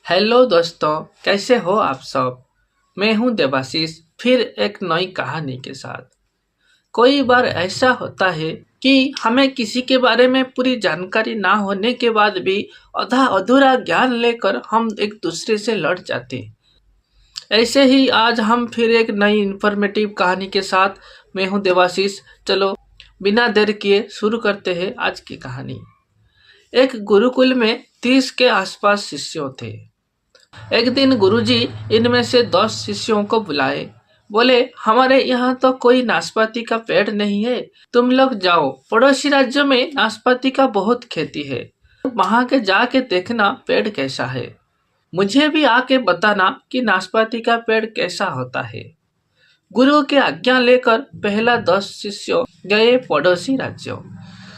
Hello दोस्तों, कैसे हो आप सब। मैं हूं देवाशीष, फिर एक नई कहानी के साथ। कोई बार ऐसा होता है कि हमें किसी के बारे में पूरी जानकारी ना होने के बाद भी आधा अधूरा ज्ञान लेकर हम एक दूसरे से लड़ जाते हैं। ऐसे ही आज हम फिर एक नई इंफॉर्मेटिव कहानी के साथ। मैं हूं देवाशीष। चलो बिना देर किए शुरू करते हैं आज की कहानी। एक गुरुकुल में 30 के आसपास शिष्य थे। एक दिन गुरुजी इनमें से 10 शिष्यों को बुलाए। बोले, हमारे यहाँ तो कोई नाशपाती का पेड़ नहीं है। तुम लोग जाओ, पड़ोसी राज्यों में नाशपाती का बहुत खेती है। वहां के जाके देखना पेड़ कैसा है। मुझे भी आके बताना कि नाशपाती का पेड़ कैसा होता है। गुरु की आज्ञा लेकर पहला 10 शिष्य गए पड़ोसी राज्यों।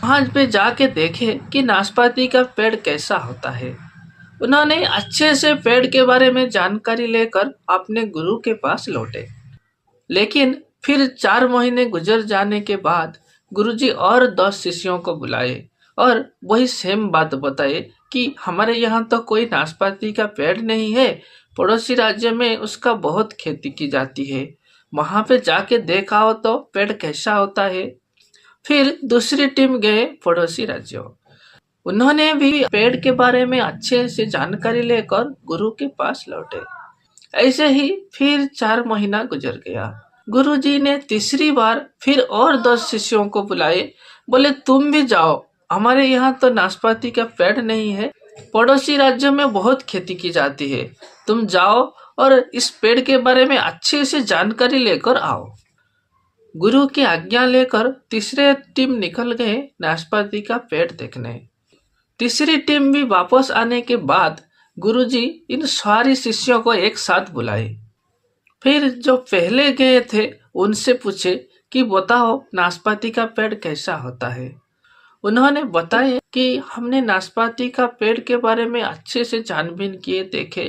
वहां पे जाके देखे कि नाशपाती का पेड़ कैसा होता है। उन्होंने अच्छे से पेड़ के बारे में जानकारी लेकर अपने गुरु के पास लौटे। लेकिन फिर 4 महीने गुजर जाने के बाद गुरुजी और 10 शिष्यों को बुलाए और वही सेम बात बताए कि हमारे यहाँ तो कोई नाशपाती का पेड़ नहीं है। पड़ोसी राज्य में उसका बहुत खेती की जाती है। वहां पे जाके देखा हो तो पेड़ कैसा होता है। फिर दूसरी टीम गए पड़ोसी राज्यों। उन्होंने भी पेड़ के बारे में अच्छे से जानकारी लेकर गुरु के पास लौटे। ऐसे ही फिर 4 महीना गुजर गया। गुरुजी ने तीसरी बार फिर और 10 शिष्यों को बुलाए। बोले, तुम भी जाओ, हमारे यहाँ तो नाशपाती का पेड़ नहीं है। पड़ोसी राज्यों में बहुत खेती की जाती है। तुम जाओ और इस पेड़ के बारे में अच्छे से जानकारी लेकर आओ। गुरु की आज्ञा लेकर तीसरे टीम निकल गए नाशपाती का पेड़ देखने। तीसरी टीम भी वापस आने के बाद गुरुजी इन सारी शिष्यों को एक साथ बुलाए। फिर जो पहले गए थे उनसे पूछे कि बताओ नाशपाती का पेड़ कैसा होता है। उन्होंने बताया कि हमने नाशपाती का पेड़ के बारे में अच्छे से छानबीन किए देखे।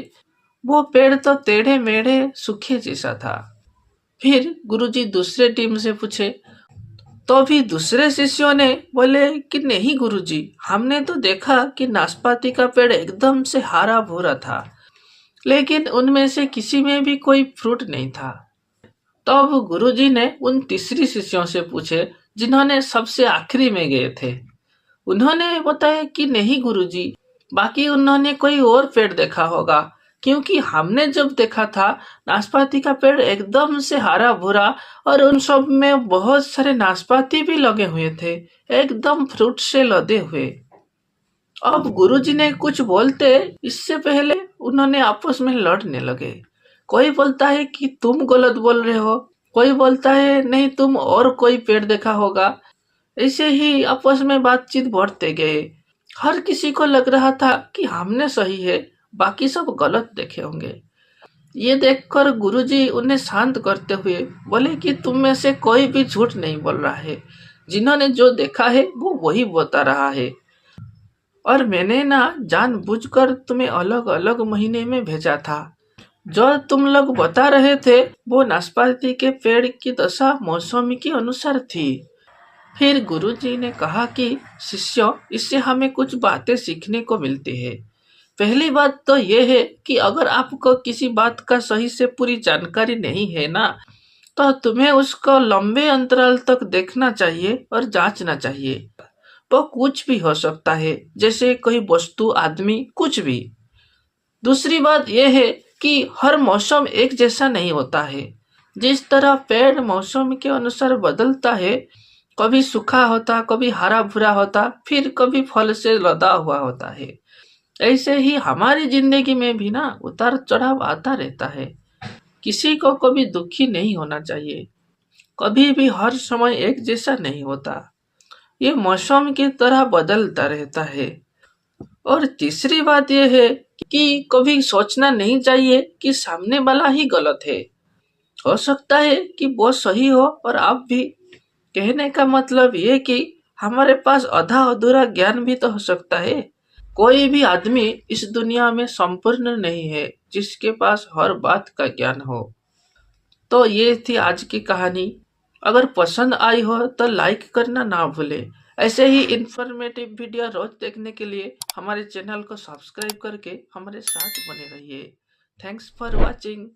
वो पेड़ तो टेढ़े मेढ़े सूखे जैसा था। फिर गुरुजी दूसरे टीम से पूछे तो भी दूसरे शिष्यों ने बोले कि नहीं गुरुजी, हमने तो देखा कि नाशपाती का पेड़ एकदम से हरा भूरा था, लेकिन उनमें से किसी में भी कोई फ्रूट नहीं था। तब गुरुजी ने उन तीसरी शिष्यों से पूछे जिन्होंने सबसे आखिरी में गए थे। उन्होंने बताया कि नहीं गुरुजी, बाकी उन्होंने कोई और पेड़ देखा होगा, क्योंकि हमने जब देखा था नाशपाती का पेड़ एकदम से हरा भूरा और उन सब में बहुत सारे नाशपाती भी लगे हुए थे, एकदम फ्रूट से लदे हुए। अब गुरुजी ने कुछ बोलते इससे पहले उन्होंने आपस में लड़ने लगे। कोई बोलता है कि तुम गलत बोल रहे हो, कोई बोलता है नहीं तुम और कोई पेड़ देखा होगा। ऐसे ही आपस में बातचीत बढ़ते गए। हर किसी को लग रहा था कि हमने सही है, बाकी सब गलत देखे होंगे। ये देखकर गुरुजी उन्हें शांत करते हुए बोले कि तुम में से कोई भी झूठ नहीं बोल रहा है। जिन्होंने जो देखा है वो वही बता रहा है। और मैंने ना जानबूझकर तुम्हें अलग अलग महीने में भेजा था। जो तुम लोग बता रहे थे वो नाशपाती के पेड़ की दशा मौसमी के अनुसार थी। फिर गुरुजी ने कहा कि शिष्यों, इससे हमें कुछ बातें सीखने को मिलती है। पहली बात तो यह है कि अगर आपको किसी बात का सही से पूरी जानकारी नहीं है ना, तो तुम्हें उसको लंबे अंतराल तक देखना चाहिए और जांचना चाहिए। वो कुछ भी हो सकता है, जैसे कोई वस्तु, आदमी, कुछ भी। दूसरी बात यह है कि हर मौसम एक जैसा नहीं होता है। जिस तरह पेड़ मौसम के अनुसार बदलता है, कभी सूखा होता, कभी हरा भूरा होता, फिर कभी फल से लदा हुआ होता है। ऐसे ही हमारी जिंदगी में भी ना उतार चढ़ाव आता रहता है। किसी को कभी दुखी नहीं होना चाहिए। कभी भी हर समय एक जैसा नहीं होता। ये मौसम की तरह बदलता रहता है। और तीसरी बात यह है कि कभी सोचना नहीं चाहिए कि सामने वाला ही गलत है। हो सकता है कि वो सही हो और आप भी। कहने का मतलब ये कि हमारे पास आधा अधूरा ज्ञान भी तो हो सकता है। कोई भी आदमी इस दुनिया में संपूर्ण नहीं है जिसके पास हर बात का ज्ञान हो। तो ये थी आज की कहानी। अगर पसंद आई हो तो लाइक करना ना भूले। ऐसे ही इंफॉर्मेटिव वीडियो रोज देखने के लिए हमारे चैनल को सब्सक्राइब करके हमारे साथ बने रहिए। Thanks for watching.